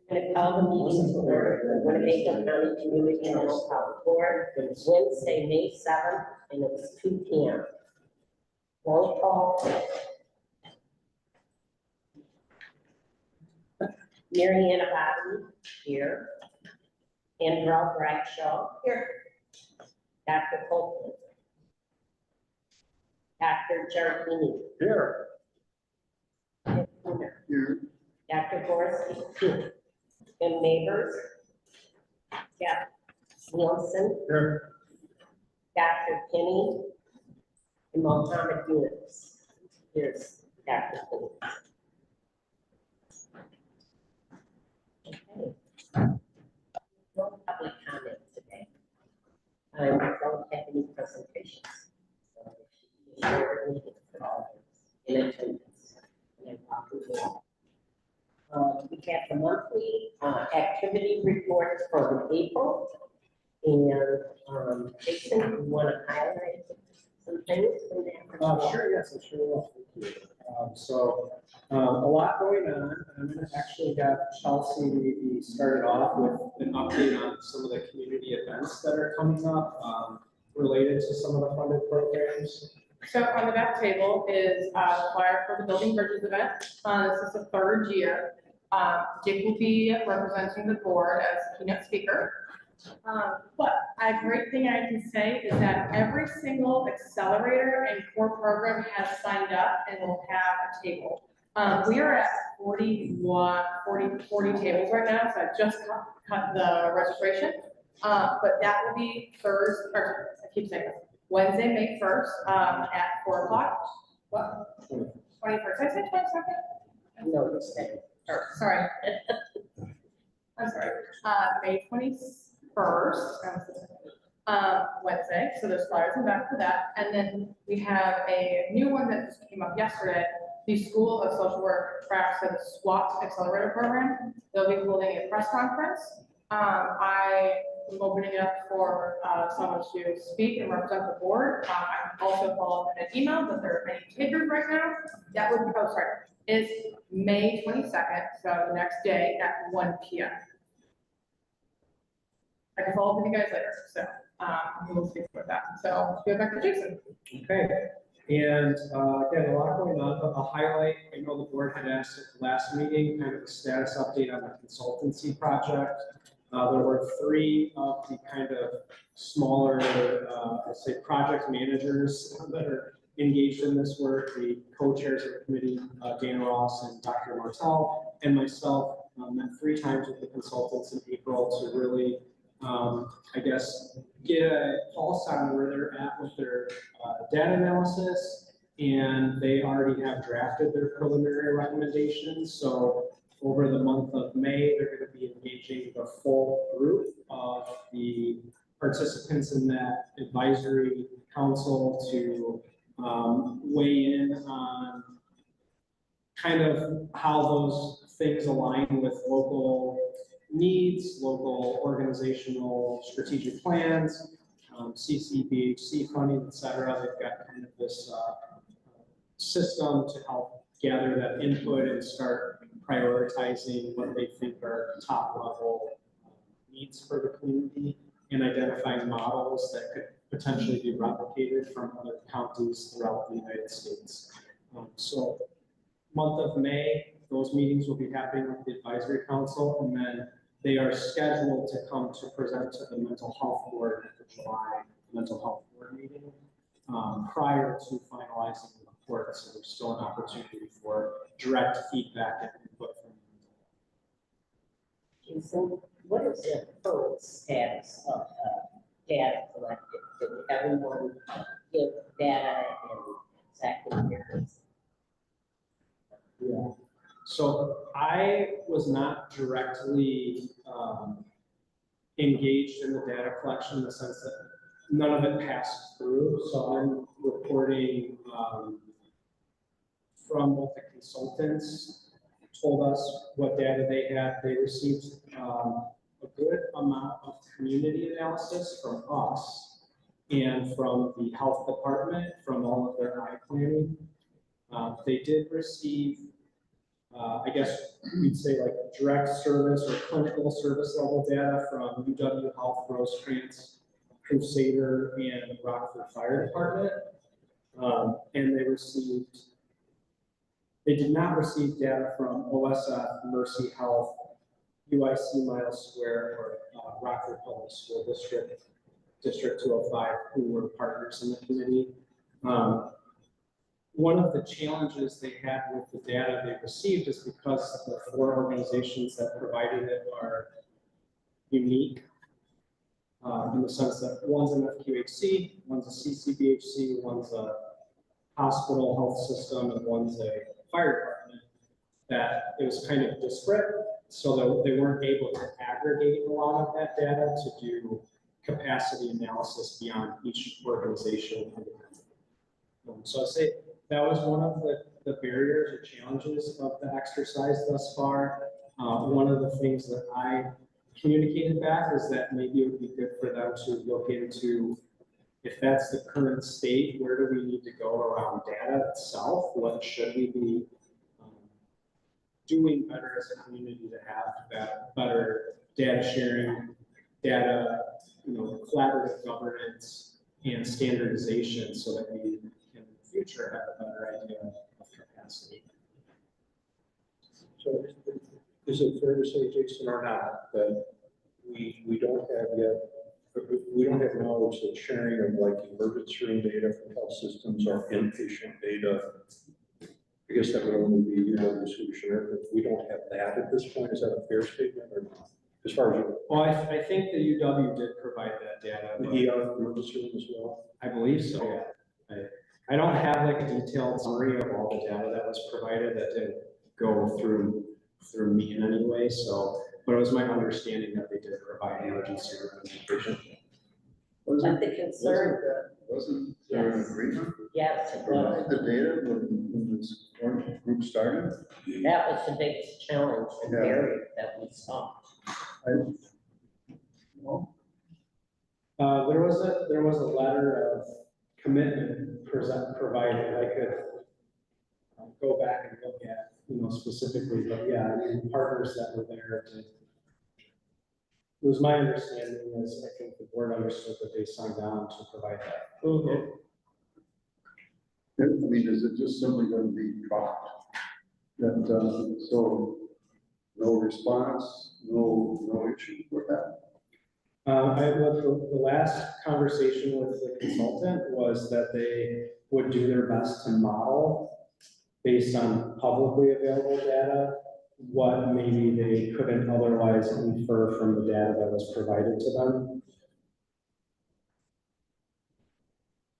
going to call the meeting to order for Winnebago County Community Mental Health Board. It's Wednesday, May 7th, and it's 2 p.m. Roll call. Mary Ann Abadi, here. Andrew Bradshaw, here. Dr. Copeland. Dr. Giardini, Here. Here. Dr. Gorski, here. And neighbors. Yeah. Wilson. Here. Dr. Kinney. And Mohammed Yunus. Here's Dr. Kinney. Okay. No public comment today. I don't have any presentations. So it should be a short meeting for all of us in attendance. And we have the monthly activity reports from April. And Jason, you want to highlight some things from that? Sure, yes, I'm sure will. Thank you. A lot going on. I'm going to actually have Chelsea maybe started off with an update on some of the community events that are coming up related to some of the funded programs. So on the back table is a flyer for the Building Bridges event. This is the third year. Dick will be representing the board as keynote speaker. But a great thing I can say is that every single accelerator and core program has signed up and will have a table. We are at 40 tables right now, so I just cut the registration. But that will be Thursday, or I keep saying this, Wednesday, May 1st, at 4 o'clock. What? 21st. Did I say 22nd? No, it's that. Sorry. I'm sorry. May 21st, Wednesday. So there's flyers in back for that. And then we have a new one that just came up yesterday. The School of Social Work tracks the SWAT Accelerator Program. They'll be holding a press conference. I am opening it up for someone to speak and represent the board. I can also follow up in an email, but there are any takers right now. That would be, oh, sorry, is May 22nd, so the next day at 1 p.m. I can follow up with you guys later, so we'll speak about that. So go back to Jason. Okay. And again, a lot going on, but a highlight, I know the board had asked at the last meeting, kind of a status update on the consultancy project. There were 3 of the kind of smaller, let's say, project managers that are engaged in this work. The co-chairs of the committee, Dana Ross and Dr. Martel, and myself met 3 times with the consultants in April to really, I guess, get a pulse on where they're at with their data analysis, and they already have drafted their preliminary recommendations. So over the month of May, they're going to be engaging the full group of the participants in that advisory council to weigh in on kind of how those things align with local needs, local organizational strategic plans, CCBHC funding, et cetera. They've got kind of this system to help gather that input and start prioritizing what they think are top level needs for the community and identifying models that could potentially be replicated from other counties throughout the United States. So month of May, those meetings will be happening with the advisory council, and then they are scheduled to come to present to the mental health board at the July mental health board meeting prior to finalizing the report. So there's still an opportunity for direct feedback and input from them. So what is the current status of data collected? Did everyone give data and exactly where it is? Yeah. So I was not directly engaged in the data collection in the sense that none of it passed through. So I'm reporting from what the consultants told us what data they had. They received a good amount of community analysis from us and from the health department, from all of their eye planning. They did receive I guess we'd say like direct service or clinical service level data from UW Health, Rosecrans, Crusader, and Rockford Fire Department. And they did not receive data from OSF, Mercy Health, UIC Miles Square, or Rockford Public School District, District 205, who were partners in the committee. One of the challenges they had with the data they received is because the 4 organizations that provided it are unique in the sense that one's an FQHC, one's a CCBHC, one's a hospital health system, and one's a fire department, that it was kind of disparate, so that they weren't able to aggregate a lot of that data to do capacity analysis beyond each organization. So I'd say that was one of the barriers or challenges of the exercise thus far. One of the things that I communicated back is that maybe it would be good for them to look into, if that's the current state, where do we need to go around data itself? What should we be doing better as a community to have that better data sharing, data, collaborative governance and standardization, so that we can in the future have a better idea of capacity. So is it fair to say, Jason, or not, that we don't have yet, we don't have knowledge that sharing of like emergency room data from health systems or inpatient data, I guess that would only be the solution. If we don't have that at this point, is that a fair statement or not? As far as you know? Well, I think the UW did provide that data. The ER emergency room as well? I believe so, yeah. I don't have like a detailed summary of all the data that was provided. That didn't go through me in any way, so, but it was my understanding that they did provide emergency room communication. But the concern, Wasn't there an agreement yes, to it provide was. the data when this group started? That was the biggest challenge and Yeah. barrier that we saw. There was a letter of commitment provided. I could go back and look at, specifically, but yeah, I mean, partners that were there did. It was my understanding, as I think the board understood, that they signed on to provide that. Mhm. I mean, is it just simply going to be dropped? That, so no response, no issue with that? The last conversation with the consultant was that they would do their best to model, based on publicly available data, what maybe they couldn't otherwise infer from the data that was provided to them.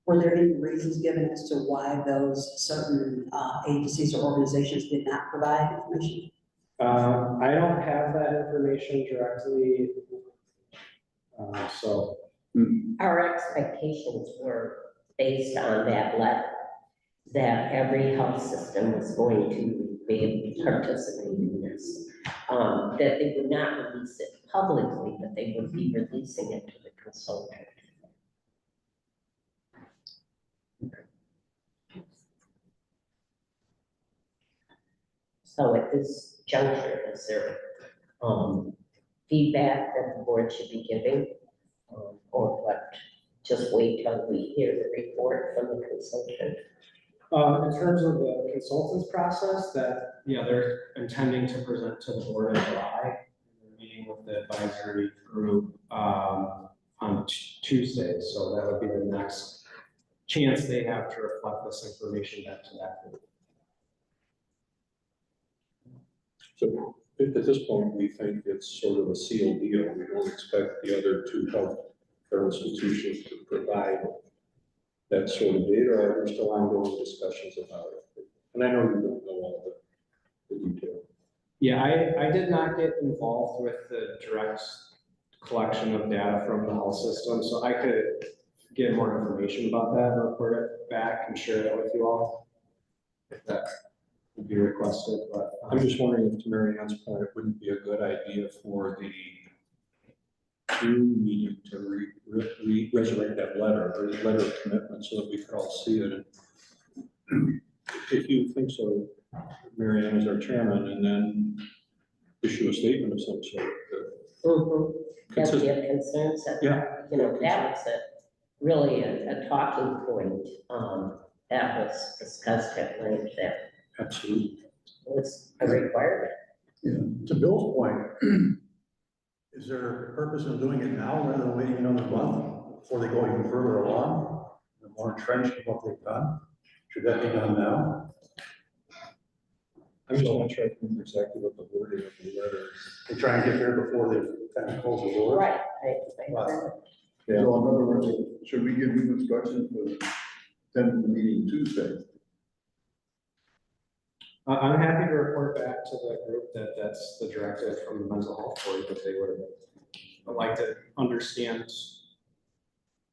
Were there any reasons given as to why those certain agencies or organizations did not provide information? I don't have that information directly, so. Our expectations were based on that letter, that every health system was going to be able to participate in this. That they would not release it publicly, but they would be releasing it to the consultant. So at this juncture, is there feedback that the board should be giving? Or what, just wait till we hear the report from the consultant? In terms of the consultants process, that, they're intending to present to the board in July. They're meeting with the advisory group on Tuesday, so that would be the next chance they have to reflect this information back to that group. So at this point, we think it's sort of a sealed deal. We don't expect the other two healthcare institutions to provide that sort of data, or are there still ongoing discussions about it? And I know you don't know all the detail. Yeah, I did not get involved with the direct collection of data from the health system, so I could get more information about that and report it back and share that with you all, if that would be requested. But I'm just wondering if, to Mary Ann's point, it wouldn't be a good idea for the June meeting to resurrect that letter, or letter of commitment, so that we could all see it. And if you think so, Mary Ann as our chairman, and then issue a statement of some sort. Have you Consistent. have concerns that, Yeah. you know, that was really a talking point, that was discussed at length, that Absolutely. was a requirement. To Bill's point, is there a purpose in doing it now rather than waiting another month before they go even further along? And more entrenched in what they've done? Should that be done now? I'm just not sure exactly what the wording of the letter is. They try and get there before they kind of close the door? Right, Yeah. So in other words, should we give you instructions to attend the meeting Tuesday? I'm happy to report back to the group that that's the directive from the mental health board, that they would like to understand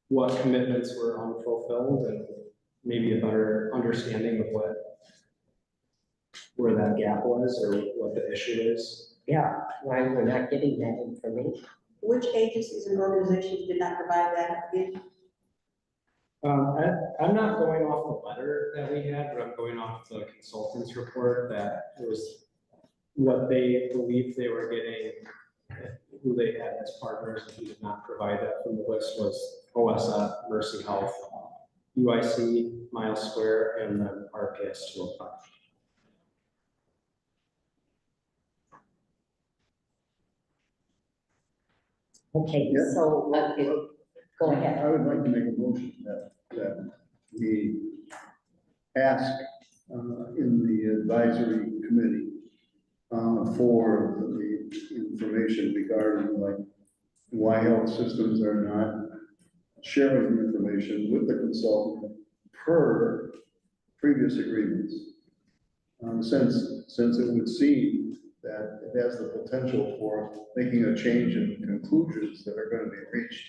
what commitments were unfulfilled and maybe a better understanding of where that gap was or what the issue is. yeah, why we're not getting that information. Which agencies and organizations did not provide that again? I'm not going off the letter that we had, but I'm going off the consultant's report that it was what they believed they were getting, who they had as partners, and who did not provide that from the list was OSF, Mercy Health, UIC, Miles Square, and then RPS 205. Okay, Yeah. so, go ahead. I would like to make a motion that we ask in the advisory committee for the information regarding like why health systems are not sharing information with the consultant per previous agreements. Since it would seem that it has the potential for making a change in conclusions that are going to be reached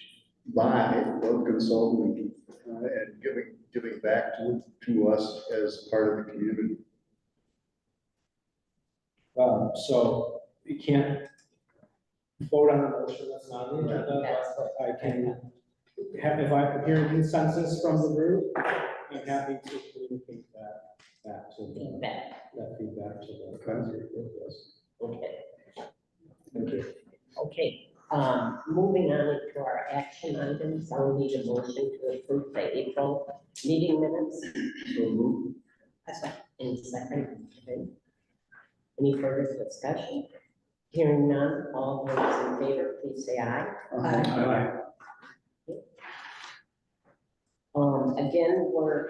by the consultant and giving back to us as part of the community. So you can't vote on a motion that's not on the agenda, That's what I can have, if I hear consensus from the group, I'm happy to communicate that back to the, feedback, that feedback to the advisory group, yes. okay. Thank you. Okay, moving on to our action items, I'll need a motion to approve the April meeting minutes. In second, okay. Any further discussion? Hearing none, all those in favor, please say aye. Again, we're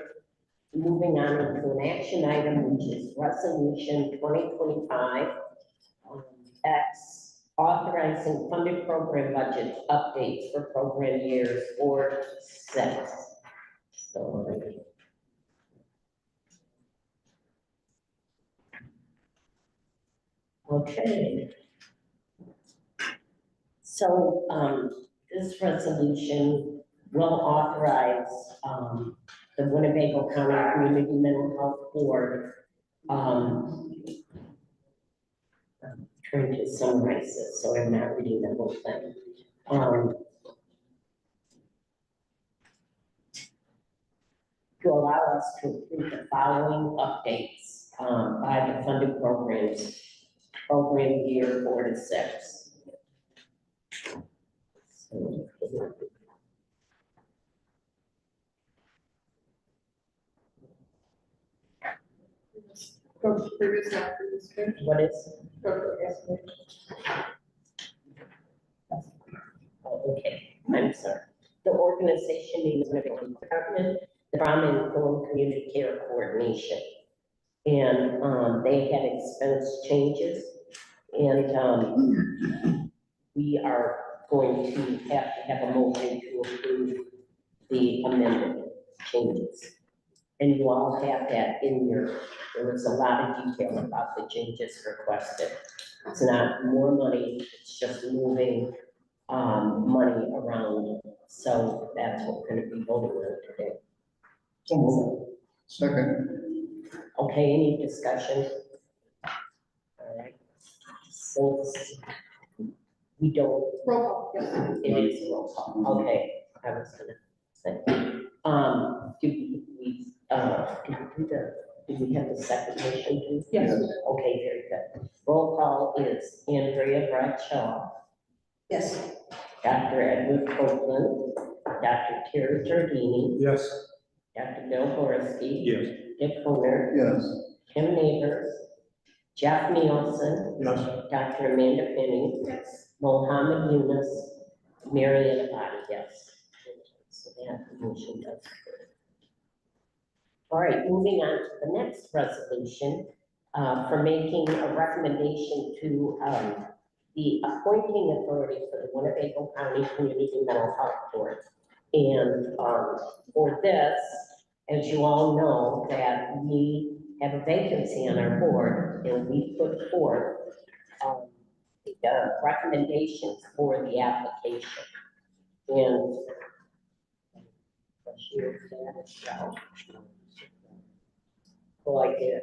moving on to an action item, which is resolution 2025 X, authorizing funded program budget updates for program years 4 to 6. So, okay. So, this resolution will authorize, the Winnebago County Community Mental Health Board, I'm trying to summarize this, so I'm not reading the whole thing. To allow us to approve the following updates, by the funded programs, program year 4 to 6. So, Go to previous, not previous, good. what is? Go to previous. Oh, okay, I'm sorry. The organization means the department, the Trauma Informed Community Care Coordination. And they had expense changes, and we are going to have a motion to approve the amended changes. And you all have that in your, there was a lot of detail about the changes requested. It's not more money, it's just moving money around. So that's what we're gonna be voting on today. Second. Okay, any discussion? All right. Since we don't, Roll call, yes. it is roll call, okay, I was gonna say. Do we do the Do we have the second motion? Too? Yes. Okay, very good. Roll call is Andrea Bradshaw, Yes. Dr. Edward Copeland, Dr. Terry Giardini, Yes. Dr. Bill Borski, Yes. Dick Honer, Yes. Kim Neighbors, Jeff Nielsen, Yes. Dr. Amanda Penny, Yes. Mohammed Yunus, Marion Abadi, yes. So that motion does carry. All right, moving on to the next resolution, for making a recommendation to, the appointing authority for the Winnebago County Community Mental Health Board. And, for this, as you all know, that we have a vacancy on our board, and we put forth, the recommendations for the application. And well, I did.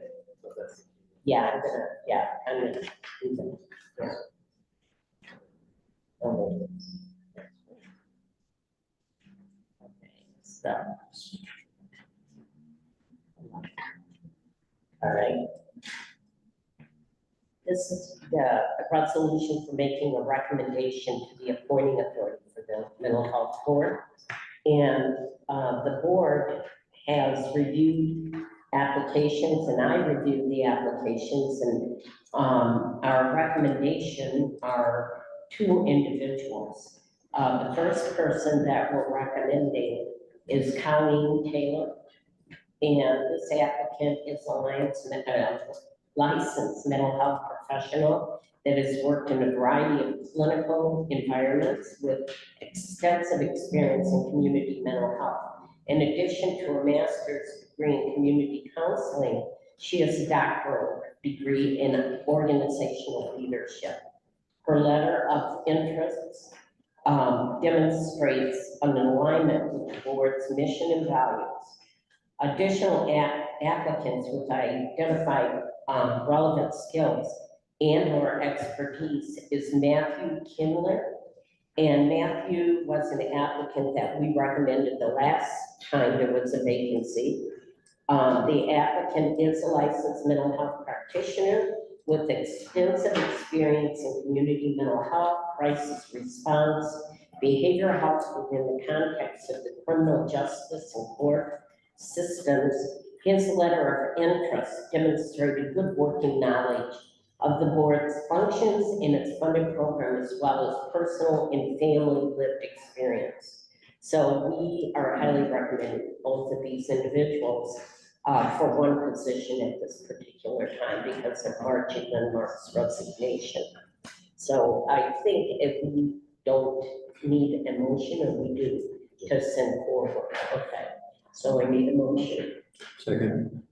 Yeah, I'm gonna do that. Yeah. Okay, so. All right. This is the resolution for making a recommendation to the appointing authority for the mental health board. And the board has reviewed applications, and I reviewed the applications, and our recommendation are two individuals. The first person that we're recommending is Colleen Taylor, and this applicant is a licensed mental health professional that has worked in a variety of clinical environments with extensive experience in community mental health. In addition to a master's degree in community counseling, she has a doctoral degree in organizational leadership. Her letter of interests demonstrates an alignment with the board's mission and values. Additional applicants with identified relevant skills and/or expertise is Matthew Kindler. And Matthew was an applicant that we recommended the last time there was a vacancy. The applicant is a licensed mental health practitioner with extensive experience in community mental health, crisis response, behavioral health within the context of the criminal justice and court systems. His letter of interest demonstrated good working knowledge of the board's functions and its funding program, as well as personal and family lived experience. So we are highly recommending both of these individuals for one position at this particular time because of Margie Lindmark's resignation. So I think if we don't need a motion, or we do, to send forward, okay. So I need a motion. Second.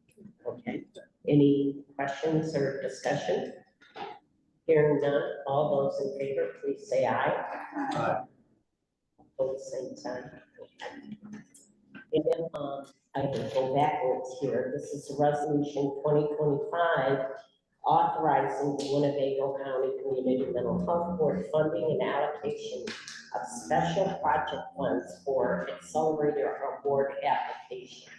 Okay. Any questions or discussion? Hearing none, all those in favor, please say aye. Aye. Both same sign. Okay. And then, I will go backwards here. This is resolution 2025 authorizing the Winnebago County Community Mental Health Board funding and allocation of special project funds for accelerator award applications.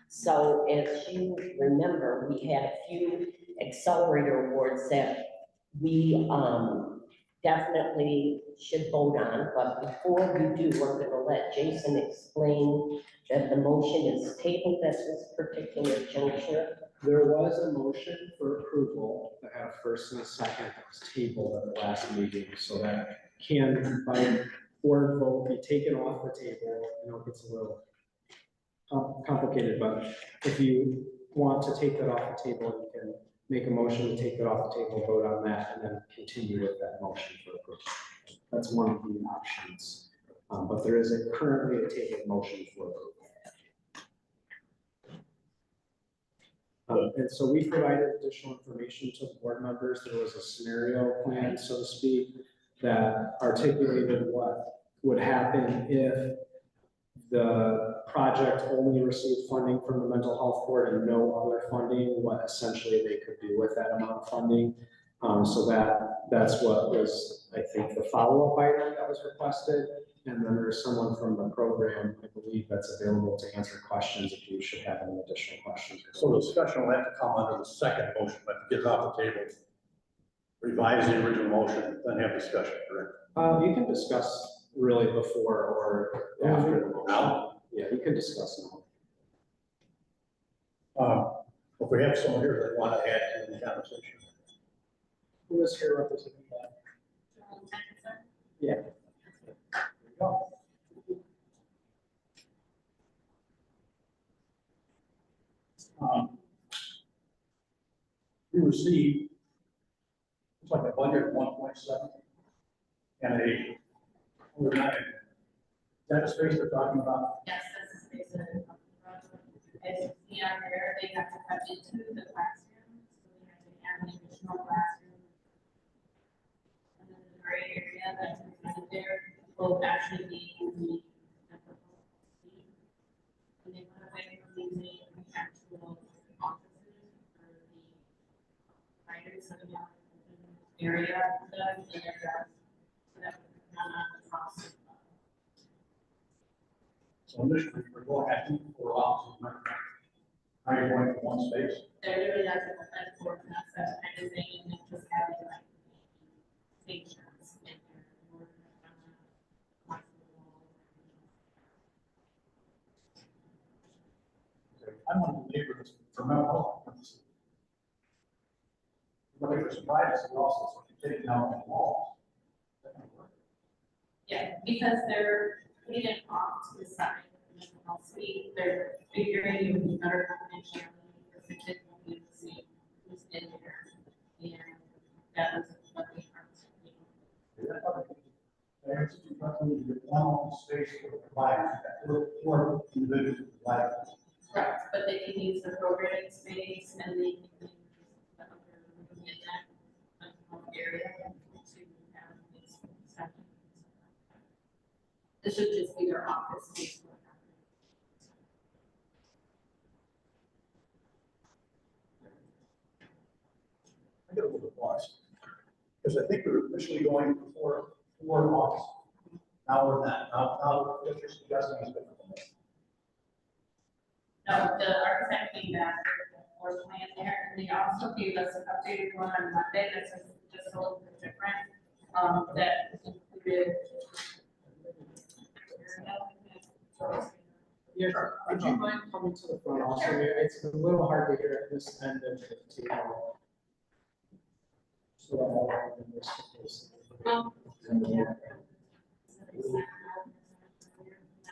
So as you remember, we had a few accelerator awards that we definitely should vote on, but before we do, we're gonna let Jason explain that the motion is tabled at this particular juncture. There was a motion for approval that had a first and a second that was tabled at the last meeting, so that can, by board vote, be taken off the table. I know it gets a little complicated, but if you want to take that off the table, you can make a motion to take it off the table, vote on that, and then continue with that motion for approval. That's one of the options, but there is currently a tabled motion for approval. And so we provided additional information to the board members. There was a scenario plan, so to speak, that articulated what would happen if the project only received funding from the mental health board and no other funding, what essentially they could do with that amount of funding. So that's what was, I think, the follow-up item that was requested. And then there's someone from the program, I believe, that's available to answer questions if you should have any additional questions. So the discussion will have to come under the second motion, but get it off the table. Revise the original motion, then have discussion, correct? You can discuss really before or after the motion. Now? Yeah, you can discuss now. If we have someone here that want to add to the conversation. Who is here representing that? Yeah. There you go. We received, it's like a budget of 1.7 and a, we're not, is that a space they're talking about? Yes, that's the space that I'm talking about. As you see on there, they have to cut into the classroom, so we have to add an additional classroom. And then the gray area that's presented there will actually be the technical suite. And they went away from using the actual offices for the writers, so they have an area for them, and their desks, so that would not on the cost. So initially, we're going at two for offices, right? How are you going from one space? They're really not that for us, that kind of thing, and just having like stations in there. I'm one of the neighbors from Mount Hope. But they were surprised, and also taking down the wall. Yeah, because they're putting it off to the side, and then I'll see, they're figuring it would be better confidentiality, because the kids won't be able to see who's in there. And that was what they are. There's one open space for the providers, or individuals providers. Right, but they can use the programming space and they can use the other room in that area to have these sessions. This should just be their office space. I get a little bit lost. Because I think we were initially going for four offices. Now we're not, now what you're suggesting is different. No, the architect came back with the floor plan there, and they also gave us an updated one on Monday that's just a little bit different. That included. Yeah, would you mind coming to the front also? It's a little hard to hear at this end of the table. So that all in this case.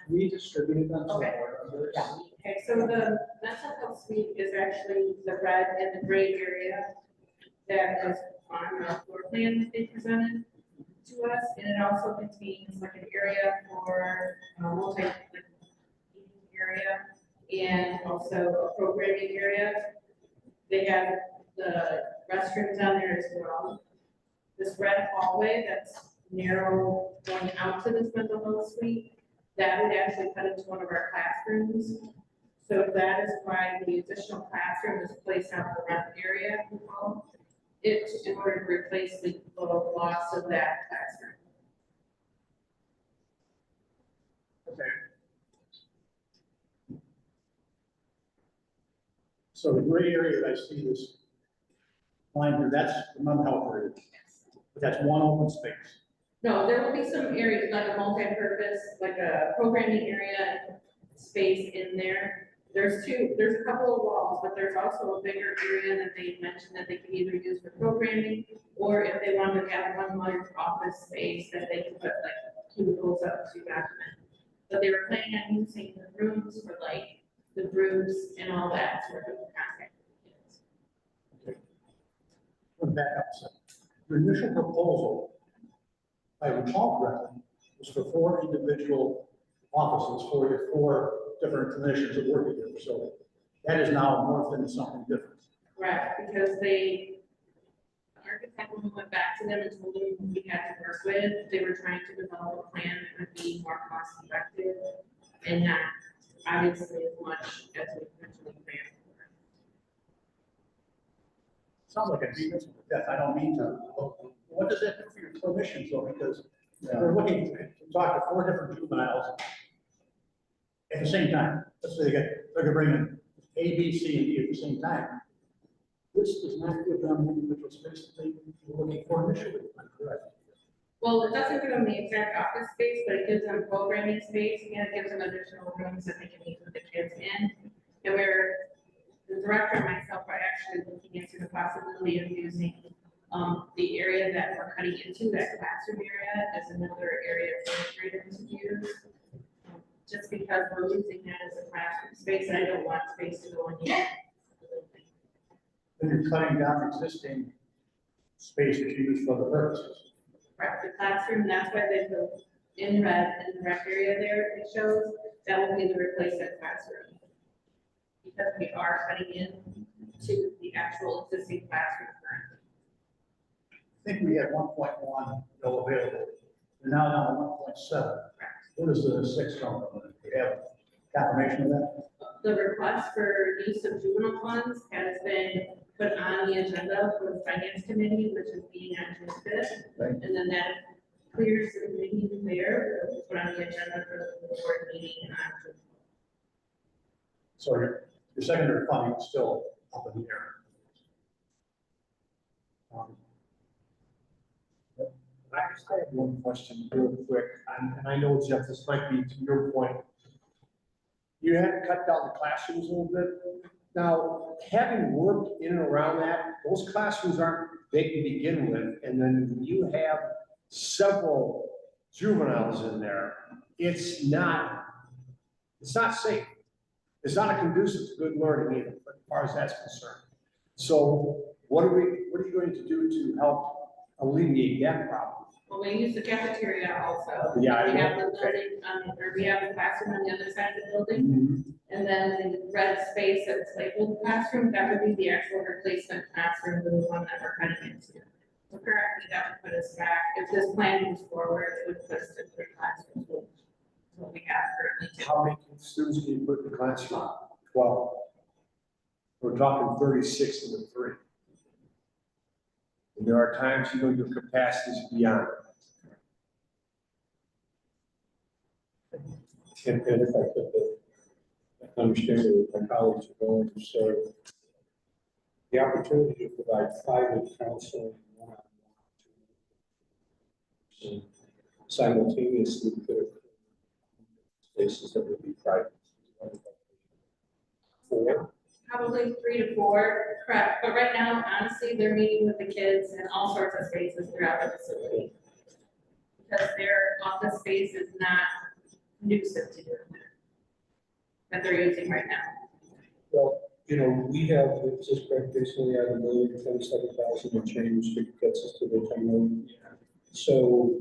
We distributed them to the Okay. board members. Okay, so the mental health suite is actually the red and the gray area that is on the floor plan that they presented to us, and it also contains like an area for multi area and also a programming area. They have the restrooms down there as well. This red hallway that's narrow going out to this mental health suite, that would actually cut into one of our classrooms. So that is why the additional classroom is placed out in the red area. It's in order to replace the loss of that classroom. Okay. So the gray area that I see this line here, that's the mental health area. But that's one open space. No, there will be some areas, like a multi-purpose, like a programming area space in there. There's a couple of walls, but there's also a bigger area that they mentioned that they can either use for programming, or if they wanted to have one large office space that they could put like cubicles up to document. But they were planning on using the rooms for like the groups and all that sort of contact with the kids. Put back up a second. The initial proposal, if I recall correctly, was for 4 individual offices for your 4 different clinicians that work at your facility. That is now morphed into something different. Right, because the architect, when we went back to them and told them who we had to work with, they were trying to develop a plan that would be more cost effective and not obviously as much as we originally planned for. Sounds like a beat with death. I don't mean to. What does that do for your clinicians though? Because They're looking to talk to 4 different juveniles at the same time. Let's say they're gonna bring in A, B, C, and D at the same time. This does not give them the individual space that they were looking for initially, correct? Well, it doesn't give them the exact office space, but it gives them programming space, and it gives them additional rooms that they can meet with the kids in. And the director and myself are actually looking into the possibility of using, the area that we're cutting into, that classroom area, as another area for administrators to use. Just because we're using that as a classroom space, and I don't want space to go in here. Then you're cutting down existing space that you use for the purposes. Right, the classroom, that's why they put in red, in the rec area there, it shows, that will be the replacement classroom. Because we are cutting in to the actual existing classroom currently. I think we had 1.1 available, we're now down to 1.7. What is the 6 from? Do we have confirmation of that? The request for use of juvenile funds has been put on the agenda for the finance committee, which is being on June 5th. Right. And then that clears the meeting there, we'll put on the agenda for the board meeting on June. So your secondary funding is still up in the air. I just have one question real quick, and I know, Jeff, this might be to your point. You had to cut down the classrooms a little bit. Now, having worked in and around that, those classrooms aren't big to begin with, and then when you have several juveniles in there, it's not safe. It's not conducive to good learning either, as far as that's concerned. So what are you going to do to help alleviate that problem? Well, we use the cafeteria also. Yeah, We I have know. the building, or we have the classroom on the other side of the building, Mm-hmm. and then the red space that's labeled classroom, that would be the actual replacement classroom, the one that we're cutting into. So currently, that would put us back, if this plan moves forward, it would put us to 3 classrooms, which is what we have currently. How many students can you put in the classroom? 12. We're talking 36 in the 3. And there are times, your capacity is beyond. And if I could understand where my colleagues are going, so the opportunity to provide private counseling one-on-one simultaneously could occur in spaces that would be private. 4. Probably 3 to 4, correct, but right now, honestly, they're meeting with the kids in all sorts of spaces throughout the facility. Because their office space is not conducive to doing that they're using right now. Well, we have, it's just recently had 1,027,000 and change that gets us to the 10 million. So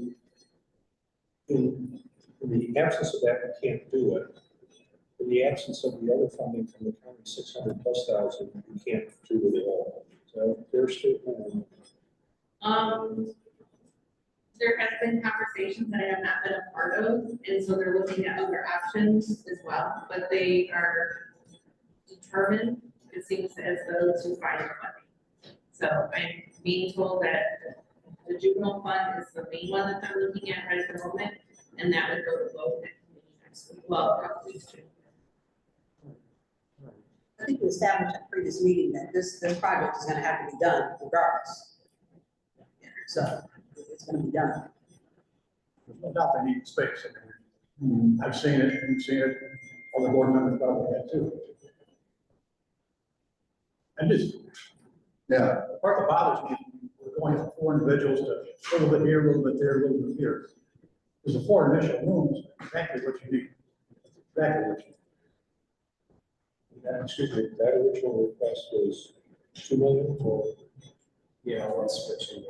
in the absence of that, we can't do it. In the absence of the other funding from the county, 600,000+, we can't do it at all. So there's still. There has been conversations that I have not been a part of, and so they're looking at other options as well, but they are determined, it seems, as though to find funding. So I'm being told that the juvenile fund is the main one that they're looking at right at the moment, and that would go to both next week, well, a couple weeks too. I think we established at previous meeting that this project is gonna have to be done regardless. So it's gonna be done. There's no doubt they need space. I mean, I've seen it, you've seen it, all the board members probably have too. And just, Yeah, the part that bothers me, we're going from 4 individuals to a little bit here, a little bit there, a little bit here. There's the 4 initial rooms, exactly what you need. Exactly what you need. Excuse me, that original request was 2 million or? Yeah, let's switch it.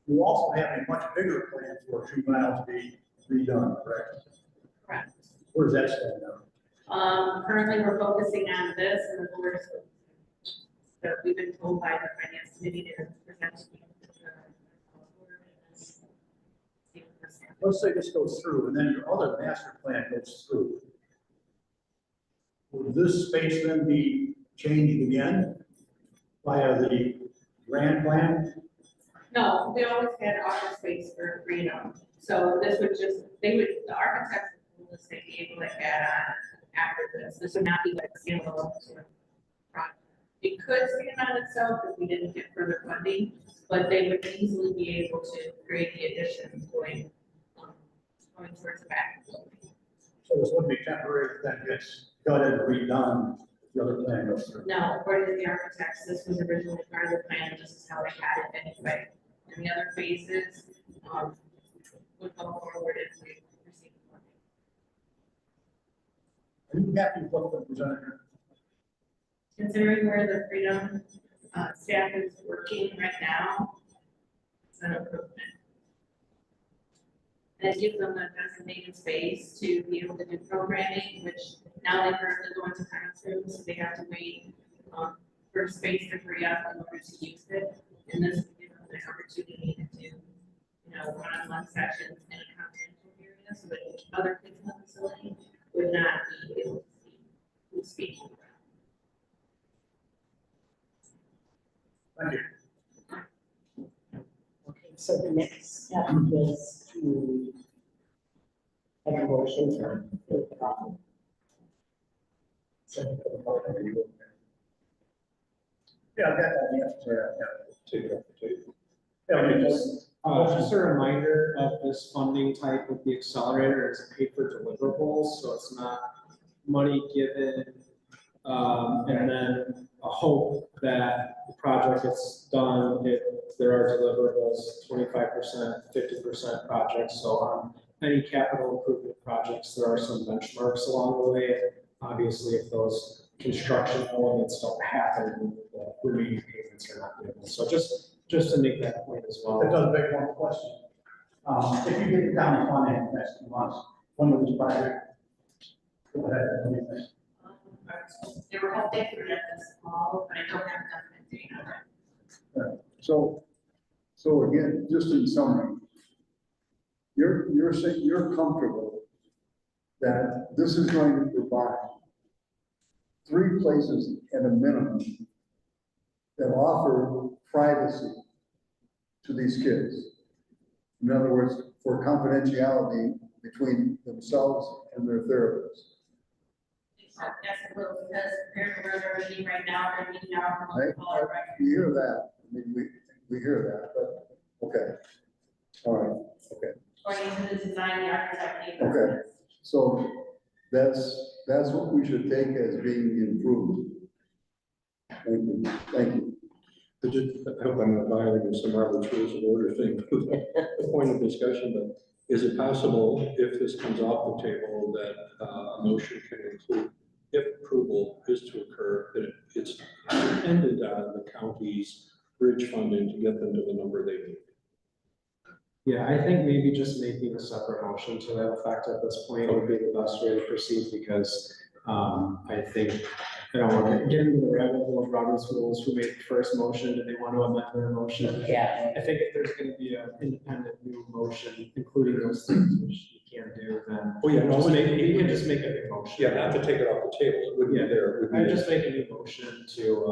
You also have a much bigger plan for juvenile to be redone, correct? Correct. Where does that stand now? Currently, we're focusing on this and the board is, so we've been told by the finance committee to present to you. Let's say this goes through and then your other master plan goes through. Would this space then be changed again via the grand plan? No, we always had office space for freedom, so this would just, the architects would say be able to add on after this. This would not be like a standalone sort of project. It could stand on itself if we didn't get further funding, but they would easily be able to create the additions going towards the back. So this would be temporary, then gets gutted, redone, the other plan goes through. No, according to the architects, this was originally part of the plan, and this is how they had it anyway. And the other phases, would go forward if we receive funding. Are you happy with what the presenter? Considering where the freedom, staff is working right now, it's an improvement. And it gives them a designated space to be able to do programming, which now they currently go into classrooms, so they have to wait, for space to free up in order to use it. And this would give them the opportunity to do, one-on-one sessions in a confidential area, so that other kids in the facility would not be able to see who's speaking. Thank you. Okay, so the next step is to have a motion to approve the problem. So for the vote, Yeah, I got that, yeah. Take it off the table. Yeah, Just a reminder of this funding type with the accelerator is paid for deliverables, so it's not money given, and then a hope that the project gets done if there are deliverables, 25%, 50% projects, so on any capital improvement projects, there are some benchmarks along the way. Obviously, if those construction elements don't happen, the remaining payments are not given. So just to make that point as well. That does beg one question. If you get it down to funding in the next 2 months, when will this project? Go ahead, what do you think? They were hoping to get this fall, but I don't have enough data on it. So again, just in summary, you're saying you're comfortable that this is going to provide 3 places at a minimum that offer privacy to these kids. In other words, for confidentiality between themselves and their therapists. Yes, it will, because compared to where they're meeting right now, they're meeting out. We hear that, I mean, we hear that, but, okay. All right, okay. According to the design, the architect. needs Okay. this. So that's what we should take as being the improvement. Thank you. I hope I'm not violating some Robert's Rules of Order thing, the point of discussion, but is it possible, if this comes off the table, that a motion can include, if approval is to occur, that it's dependent on the county's bridge funding to get them to the number they need? Yeah, I think maybe just making a separate motion to that effect at this point would be the best way to proceed, because I think, I don't want to get into the rabbit hole of Robert's Rules, who made the first motion, do they want to amend their motion? Yeah. I think if there's going to be an independent new motion, including those things, which you can do, then Oh, yeah, no, you can just make a new motion. yeah, not to take it off the table, it would be Yeah, there. It would be I there. just make a new motion to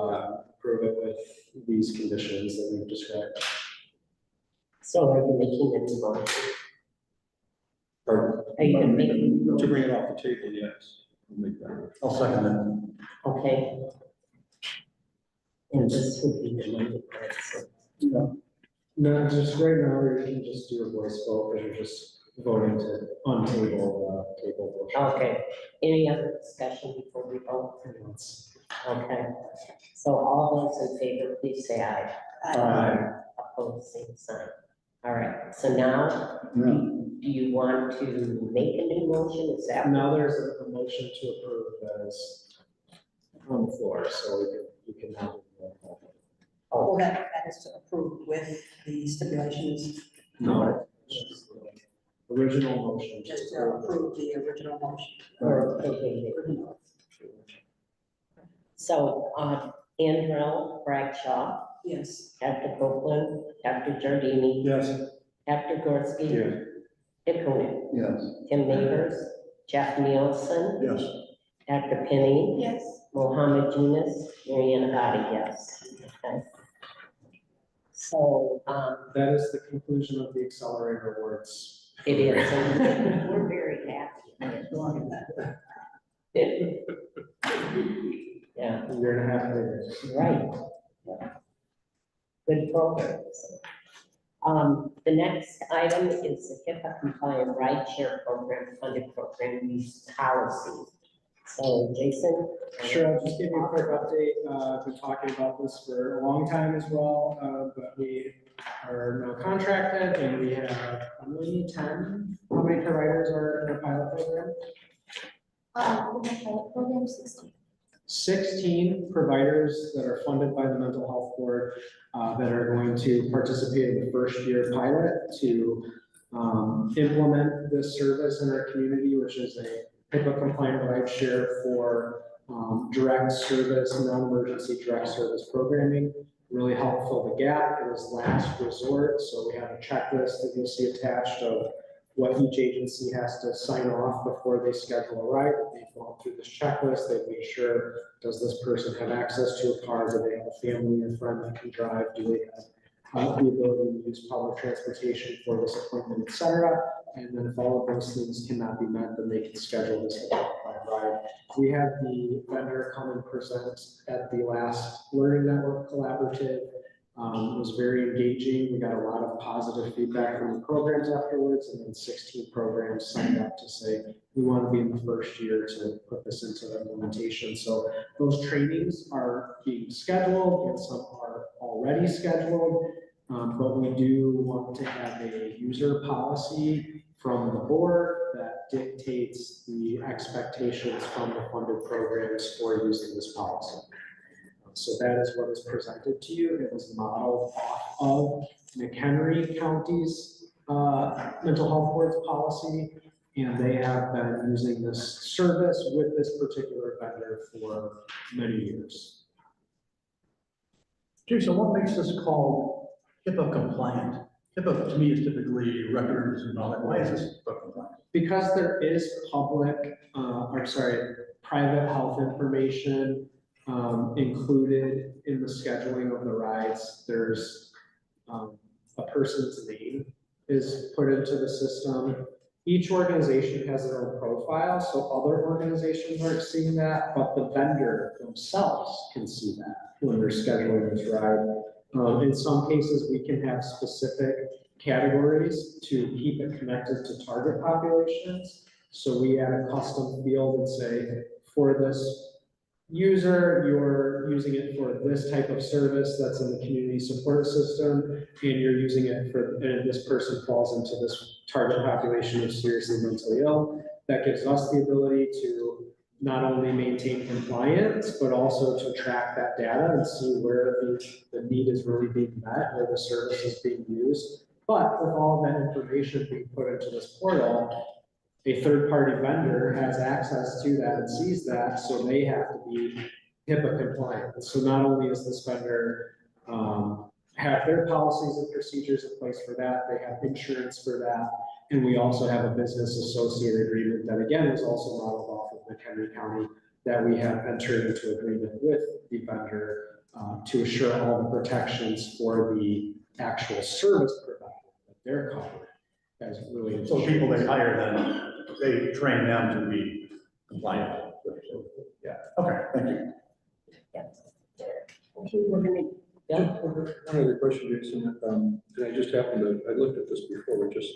approve it with these conditions that we've described. so are you making a new motion? Pardon? Are you gonna make a new To motion? bring it off the table, yes. I'll make that. I'll second that. Okay. And this would be the money, right? So No, just right now, you can just do a voice vote, because you're just voting to untable the table motion. Okay, any other discussion before we vote? Okay, so all those in favor, please say aye. Opposed, same sign. All right, so now, Yeah. do you want to make a new motion? Is that? Now there's a motion to approve that is on the floor, so we can now. Well, that is to approve with the stipulations, No. Original motion. just to approve the original motion. Or approving it? So, Andrell Bradshaw, Yes. Dr. Copeland, Dr. Giardini, Yes. Dr. Gorski, Yeah. Dick Koenig, Yes. Tim Neighbors, Jeff Nielsen, Yes. Dr. Penny, Yes. Mohammed Yunus, Mariana Body, yes. Okay. So So, That is the conclusion of the accelerator awards. it is, and we're very happy. Yeah, A year and a half later. right. Good programs. The next item is the HIPAA compliant rideshare program, funded program use policy. So Jason? Sure, I'll just give you a quick update. I've been talking about this for a long time as well, but we are now contracted and we have only 10. How many providers are in the pilot program? The pilot program 16. 16 providers that are funded by the mental health board that are going to participate in the first year pilot to implement this service in our community, which is a HIPAA compliant rideshare for direct service, non-emergency direct service programming. Really help fill the gap. It was last resort, so we have a checklist that you'll see attached of what each agency has to sign off before they schedule a ride. They've gone through this checklist. They've made sure, does this person have access to a car? Do they have a family or friend that can drive? Do they have the ability to use public transportation for this appointment, et cetera? And then if all of those things cannot be met, then they can schedule this ride. We had the vendor come and present at the last Learning Network Collaborative. It was very engaging. We got a lot of positive feedback from the programs afterwards, and then 16 programs signed up to say, we want to be in the first year to put this into implementation. So those trainings are being scheduled, and some are already scheduled, but we do want to have a user policy from the board that dictates the expectations from the funded programs for using this policy. So that is what is presented to you. It was modeled off of McHenry County's mental health board's policy, and they have been using this service with this particular vendor for many years. Jason, what makes this called HIPAA compliant? HIPAA to me is typically records and all that. Why is this HIPAA compliant? Because there is private health information included in the scheduling of the rides. There's a person's name is put into the system. Each organization has their own profile, so other organizations aren't seeing that, but the vendor themselves can see that when they're scheduling this ride. In some cases, we can have specific categories to keep it connected to target populations. So we add a custom field and say, for this user, you're using it for this type of service that's in the community support system, and you're using it for, and this person falls into this target population of seriously mentally ill. That gives us the ability to not only maintain compliance, but also to track that data and see where the need is really being met, where the service is being used. But with all of that information being put into this portal, a third-party vendor has access to that and sees that, so they have to be HIPAA compliant. So not only does this vendor have their policies and procedures in place for that, they have insurance for that, and we also have a business associate agreement that again is also modeled off of McHenry County that we have entered into agreement with the vendor to assure all the protections for the actual service provider that they're covered as really. So people they hire then, they train them to be compliant. Yeah, okay, thank you. Okay, we're gonna, yeah. One other question, Jason, and I just happened to, I looked at this before, it just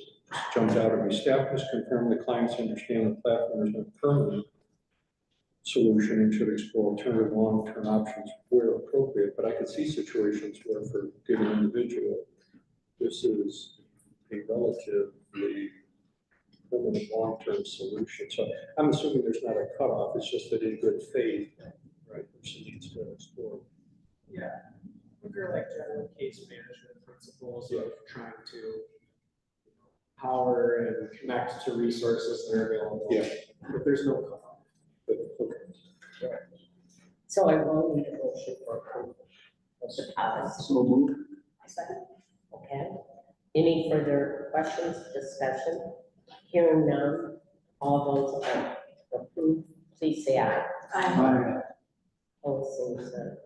jumped out at me. Staff must confirm the clients understand the platform is not a permanent solution and should explore alternative long-term options where appropriate, but I could see situations where for a given individual, this is a relatively permanent long-term solution. So I'm assuming there's not a cutoff, it's just that in good faith, right, person needs to explore. Yeah, we're like general case management principles of trying to power and connect to resources that are available. Yeah. But there's no cutoff. But, okay. So I will need a motion for approval of the policy. So move. Okay. Any further questions, discussion? Hearing none, all those approved, please say aye. Aye. Opposed, same sign.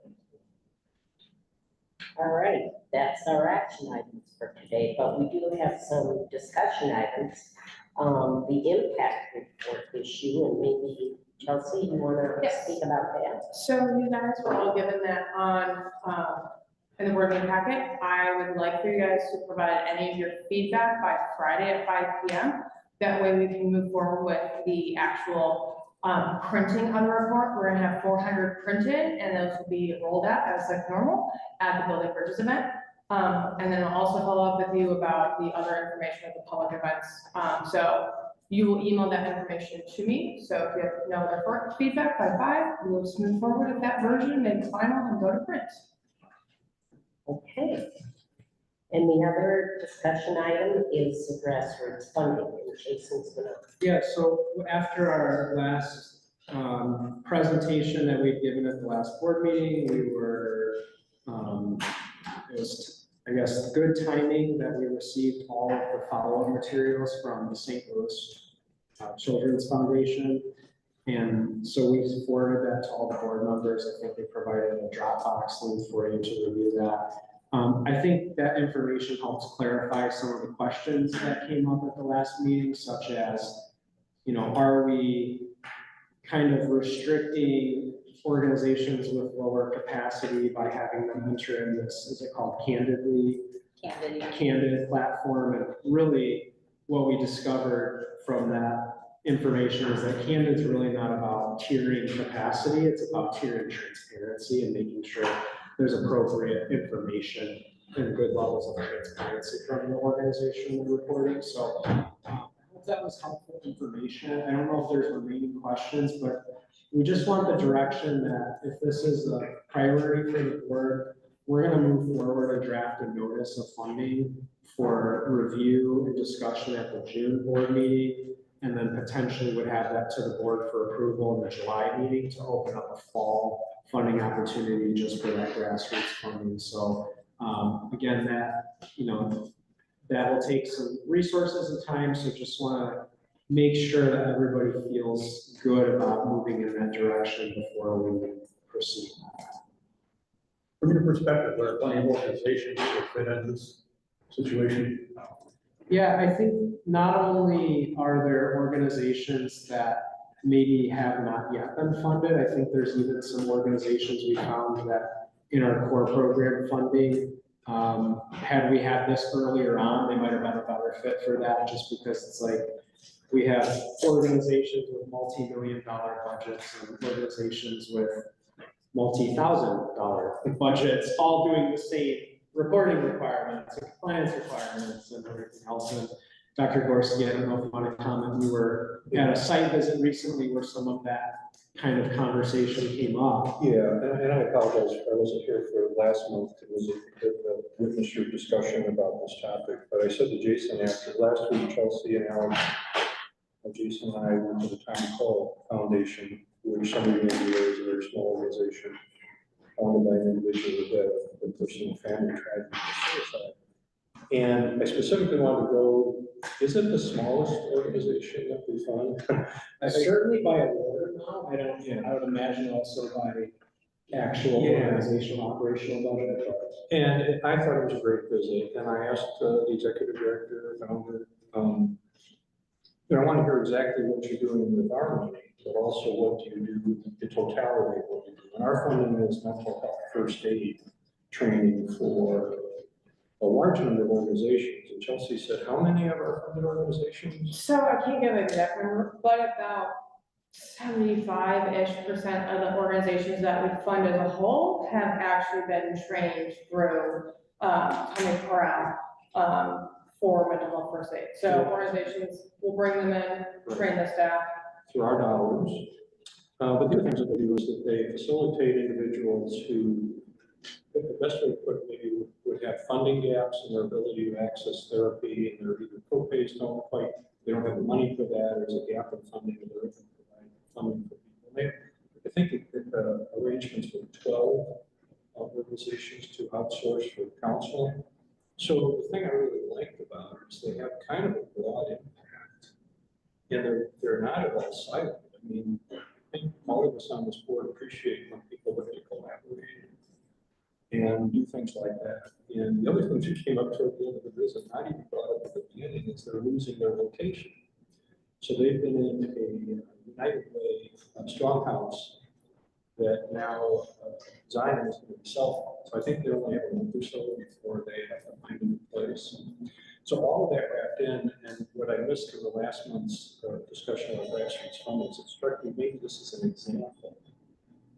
All right, that's our action items for today, but we do have some discussion items. The impact report issue, and maybe Chelsea, you wanna Yes. speak about that? So you guys were all given that on, in the board meeting packet. I would like for you guys to provide any of your feedback by Friday at 5 PM. That way we can move forward with the actual, printing of the report. We're gonna have 400 printed, and those will be rolled out as like normal at the Building Bridges event. And then I'll also follow up with you about the other information at the public events. So you will email that information to me. So if you have no other feedback by 5, we'll just move forward with that version, make it final, and go to print. Okay. And the other discussion item is the grassroots funding, and Jason's gonna. Yeah, so after our last presentation that we'd given at the last board meeting, we were, it was, I guess, good timing that we received all of the follow-up materials from the St. Louis Children's Foundation. And so we forwarded that to all the board members. I think they provided a Dropbox link for you to review that. I think that information helps clarify some of the questions that came up at the last meeting, such as, you know, are we kind of restricting organizations with lower capacity by having them enter in this, is it called Candid platform? And really what we discovered from that information is that Candid is really not about tiering capacity, it's about tiering transparency and making sure there's appropriate information and good levels of transparency from the organization and reporting. So I hope that was helpful information. I don't know if there's remaining questions, but we just want the direction that if this is a priority for the board, we're gonna move forward and draft a notice of funding for review and discussion at the June board meeting, and then potentially would have that to the board for approval in the July meeting to open up a fall funding opportunity just for that grassroots funding. So again, that, you know, that will take some resources and time, so just wanna make sure that everybody feels good about moving in that direction before we proceed. From your perspective, there are plenty of organizations that fit in this situation. Yeah, I think not only are there organizations that maybe have not yet been funded, I think there's even some organizations we found that in our core program funding, had we had this earlier on, they might have been a better fit for that, just because it's like, we have organizations with multi-million-dollar budgets and organizations with multi-thousand-dollar budgets, all doing the same reporting requirements and compliance requirements and everything else. And Dr. Gorski, I don't know if you want to comment, we were at a site visit recently where some of that kind of conversation came up. Yeah, and I apologize, I wasn't here for last month, it was a witness group discussion about this topic, but I said to Jason after last week, Chelsea and Alex, Jason and I went to the Tom Cole Foundation, which some of you know is a very small organization, founded by an individual that had a personal family tragedy of suicide. And I specifically wanted to go, is it the smallest organization that we fund? Certainly by award now, I would imagine also by actual organizational, operational budget. And I thought it was a great visit, and I asked the executive director, founder, you know, I want to hear exactly what you're doing with our money, but also what do you do with the totality of what you do. And our funding is mental health first aid training for a large number of organizations. And Chelsea said, how many of our funded organizations? So I can't give an exact number, but about 75-ish% of the organizations that we fund as a whole have actually been trained through coming around for mental health first aid. So organizations will bring them in, train the staff. Through our dollars. But the other things that they do is that they facilitate individuals who, the best way to put it, maybe would have funding gaps in their ability to access therapy, and their either co-pays don't quite, they don't have the money for that, or there's a gap in funding, and they're able to provide funding for people. I think the arrangements with 12 organizations to outsource for counseling. So the thing I really liked about it is they have kind of a broad impact, and they're not at all silent. I mean, I think all of us on this board appreciate when people are collaborating and do things things like that. And the other thing that came up toward the end of the visit, not even brought up at the beginning, is they're losing their location. So they've been in a United Way strong house that now Zion is going to sell. So I think they only have a month or so before they have to find a new place. So all of that wrapped in, and what I missed in the last month's discussion on grassroots funding, it struck me, maybe this is an example of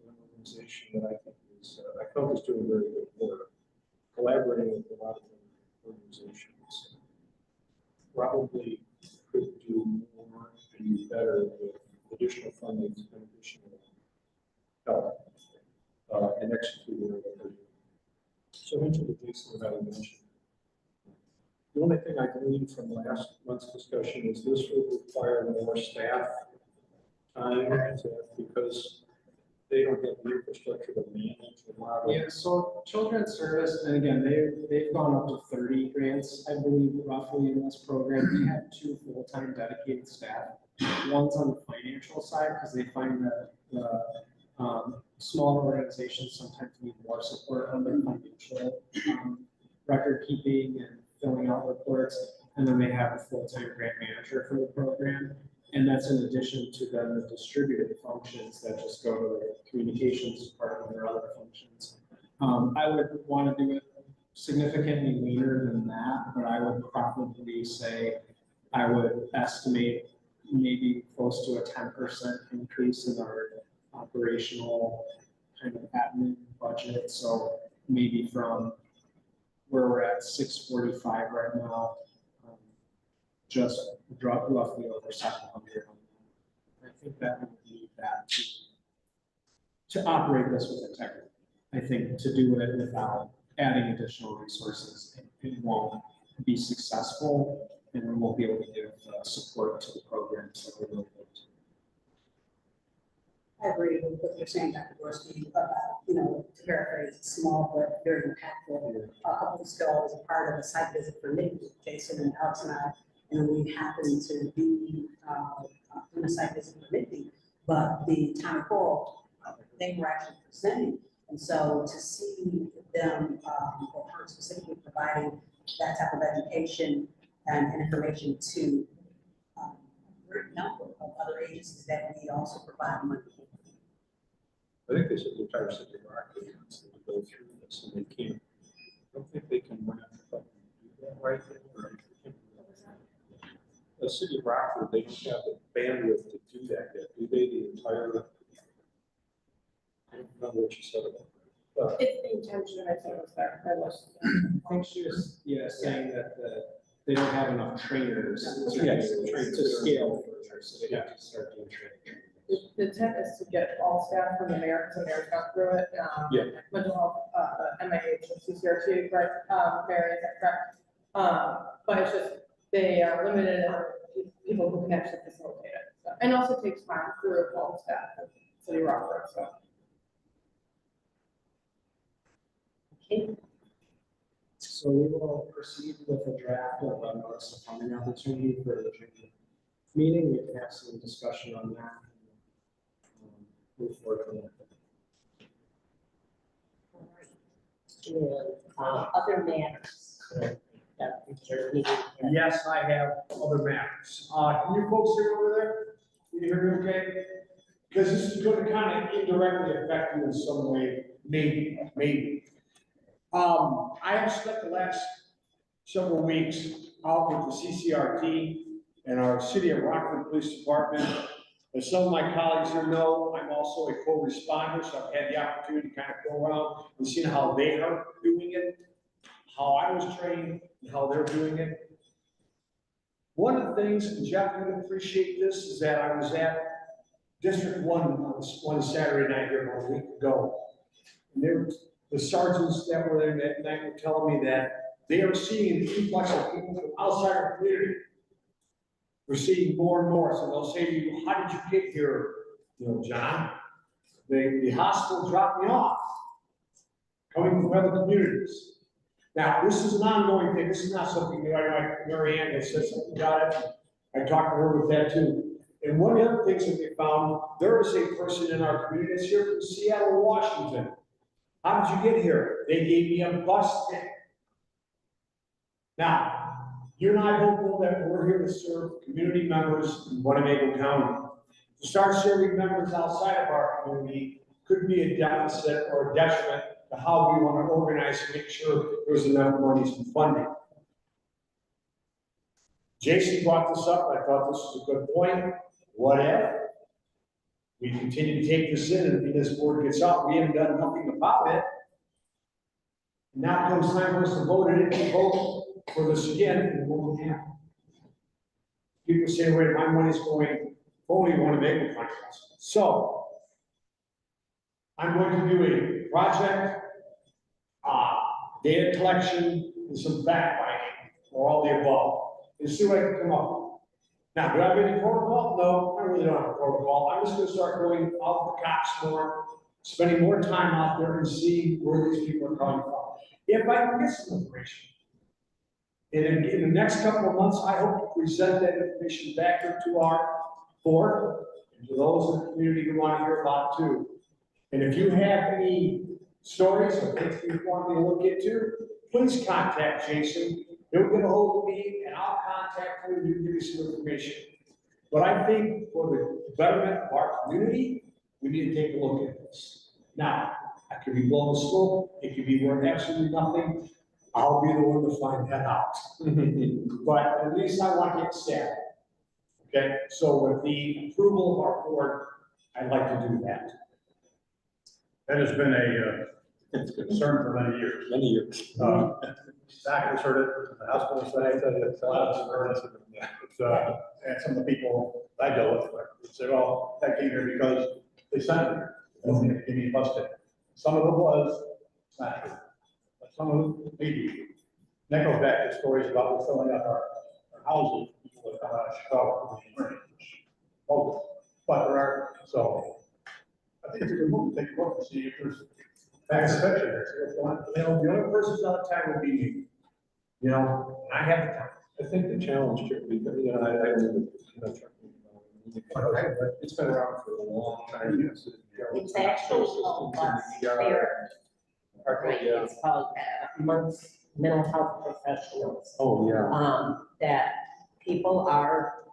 an organization that I think is, I felt is doing very good work, collaborating with a lot of organizations. Probably could do more and do better with additional funding and additional help and executing what they're doing. So I mentioned the Jason evaluation. The only thing I gleaned from last month's discussion is this would require more staff time because they don't have the infrastructure to manage a lot of. Yeah, so Children's Service, and again, they've gone up to 30 grants, I believe, roughly in this program. They have 2 full-time dedicated staff. One's on the financial side because they find that the smaller organizations sometimes need more support on their financial record keeping and filling out reports. And then they have a full-time grant manager for the program. And that's in addition to then the distributed functions that just go to the communications department or other functions. I would want to do it significantly leaner than that, but I would probably say I would estimate maybe close to a 10% increase in our operational kind of admin budget. So maybe from where we're at 645 right now, just drop roughly over 700. I think that we would need that to operate this with integrity. I think to do it without adding additional resources, it won't be successful, and we won't be able to give support to the programs that we're really good. I agree with what you're saying, Dr. Gorski, about, to paraphrase, small but very impactful. A couple weeks ago, I was a part of a site visit for Nikki, Jason and Alex and I, and we happened to be in a site visit for Nikki, but the town hall, they were actually presenting. And so to see them, or her specifically providing that type of education and information to a great number of other agencies that we also provide money. I think they said the entire city of Rockford wants them to go through this, and they can't. I don't think they can wrap up and do that right there. Right? The city of Rockford, they don't have the bandwidth to do that yet. Do they? The entire. I don't remember what you said about that. It's the intention, I think, was there. I think she was, saying that they don't have enough trainers to scale further, so they have to start doing training. The intent is to get all staff from the mayor, because the mayor's gone through it. Mental health, MIH, and CCRT, right, Mary, is that correct? But it's just, they are limited on people who can actually facilitate it. So, and also takes time through all the staff at City of Rockford, so. Okay. So we will proceed with a draft of a notice of funding opportunity for the June meeting. We can have some discussion on that. Move forward from there. Other matters. Yes, I have other matters. Can you folks hear over there? Can you hear me okay? Because this is going to kind of indirectly affect you in some way, maybe. I have spent the last several weeks out with the CCRT and our City of Rockford Police Department. As some of my colleagues here know, I'm also a co-responder, so I've had the opportunity to kind of go around and see how they are doing it, how I was trained, and how they're doing it. One of the things, and Jeff would appreciate this, is that I was at District 1 on one Saturday night here about a week ago. And the sergeants that were there that night were telling me that they are seeing an influx of people from outside our community. We're seeing more and more, so they'll say to you, how did you get here, John? The hospital dropped me off, coming from other communities. Now, this is an ongoing thing. This is not something that like Mary Ann that said something about it. I talked to her with that too. And one of the other things that we found, there is a person in our community that's here from Seattle, Washington. How did you get here? They gave me a bus ticket. Now, you and I both know that we're here to serve community members in Winnebago County. To start serving members outside of our community could be a deficit or a detriment to how we want to organize and make sure there's enough money and funding. Jason brought this up, I thought this was a good point. What if we continue to take this in and this board gets out, we haven't done nothing about it? Now comes time for us to vote it in, vote for this again, and what will happen? People say, wait, my money's going, only want to make a contrast. So, I'm going to do a project, data collection, and some fact finding, or all the above, and see what I can come up with. Now, do I have any protocol? No, I really don't have a protocol. I'm just gonna start going out the cops more, spending more time out there and see where these people are coming from. If I can get some information. And in the next couple of months, I hope to present that information back to our board, and to those in the community who want to hear about it too. And if you have any stories or things you want me to look into, please contact Jason. He'll get a hold of me and I'll contact you and you give me some information. But I think for the betterment of our community, we need to take a look at this. Now, I could be blowing smoke, it could be worth absolutely nothing. I'll be the one to find that out. But at least I want to get started. Okay, so with the approval of our board, I'd like to do that. That has been a concern for many years. Many years. Doctors heard it, the hospital side, it's a lot of heard it. And some of the people I dealt with, would say, well, that came here because they sent it here. They don't have to give me a bus ticket. Some of it was, it's not true. But some of it maybe. That goes back to stories about we're filling up our houses, people that come out of Chicago. But there are, so I think it's a good move to take a look and see if there's facts picture there. You know, the only person out of time would be me. You know, and I have the time. I think the challenge here, because, you know, I remember, it's been around for a long time. It's actually called fair. Right, it's called amongst mental health professionals. Oh, yeah. That people are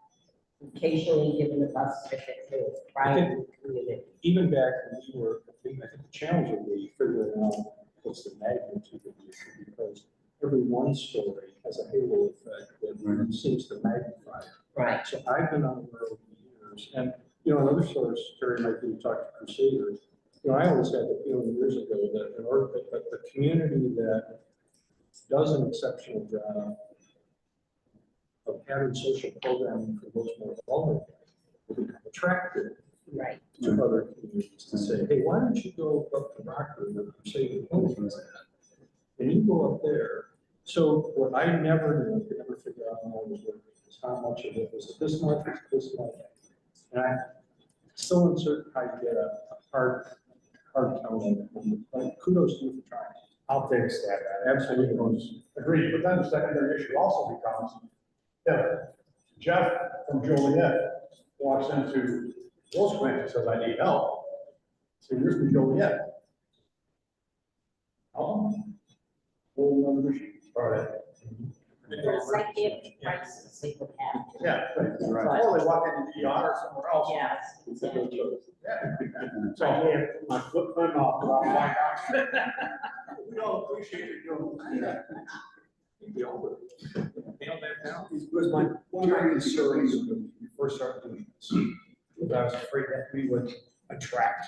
occasionally given a bus ticket to private community. Even back when we were, I think the challenge would be figuring out what's the magnitude of the issue, because every one story has a halo effect that seems to magnify it. Right. So I've been on the road for years, and, you know, another source, Terry might be talking to Crusaders, you know, I always had the feeling years ago that in order that the community that does an exceptional job of having social programming for those more vulnerable will become attracted Right. to other communities to say, hey, why don't you go up to Rockford or Crusader Hills and you go up there. So what I never knew, I could never figure out how I was working is how much of it was this much, this much. And I'm still uncertain how you get a hard count on it. But kudos to you for trying. I'll take a stab at it. Absolutely. Agreed, but then the secondary issue also becomes, if Jeff from Joliet walks into Rosecrans and says, I need help, so you're from Joliet. Whole other issue. All right. For psychiatric crisis, they would have to. Yeah, right. Or they walk into the ER or somewhere else. Yes. Yeah. So I may have put my footprint off, but I'll find out. We all appreciate you doing that. Nail that down. It was my, one of my concerns when we first started doing this, was I was afraid that we would attract.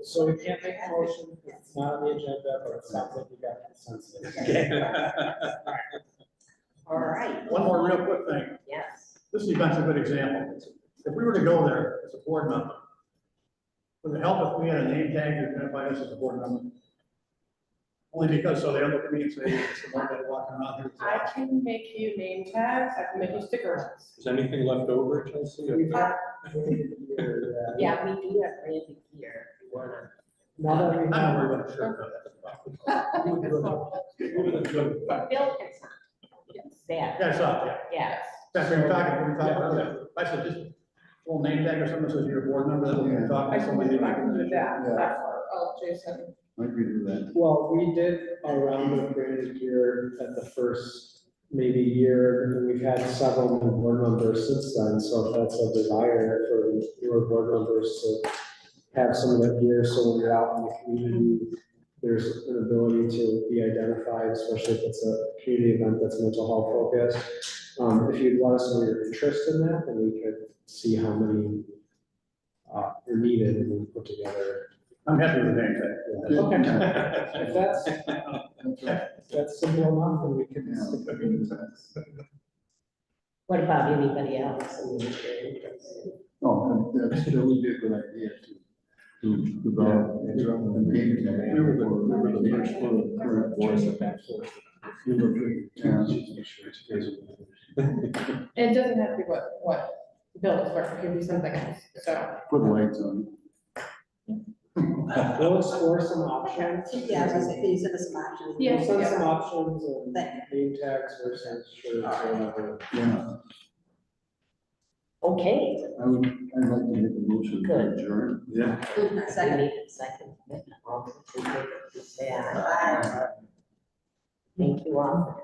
So we can't make a motion, it's not on the agenda, but it sounds like we got consensus. All right. One more real quick thing. Yes. This event's a good example. If we were to go there as a board member, would it help if we had a name tag to identify us as a board member? Only because, so they don't look at me and say, it's the one that walking around here. I can make you name tags, I can make you stickers. Is anything left over, Chelsea? Yeah, we do have Randy here. If you wanna. Now that we I don't have, worry about a shirt. Bill can sign. That, That's up, yeah. yes. That's what we're talking about. Yeah. I said, just a little name tag or something that says you're a board member, that we're I talking to can somebody. do that, Yeah. that's all. Jason? I agree with that. Well, we did a round of branded gear at the first maybe year, and we've had several new board members since then, so if that's a desire for newer board members to have some of that gear, so when you're out in the community, there's an ability to be identified, especially if it's a community event that's mental health focused. If you'd let us know your interest in that, then we could see how many are needed and then put together. I'm happy with the name tag. Okay. If that's, if that's simple enough, then we can stick with it. What about anybody else? I mean, if they're interested? Oh, that would be a good idea to develop a name tag for the current board. It doesn't have to be what Bill is working, it can be something else, so. Put lights on. We'll explore some options. Yeah, I was gonna say, can you send us some options? Yeah. We'll send some options and Thank name tags versus shirts or whatever. Yeah, Okay. I'd like to make a motion to Good. adjourn. Yeah. Second. Second. All in favor, please say aye. Thank you all for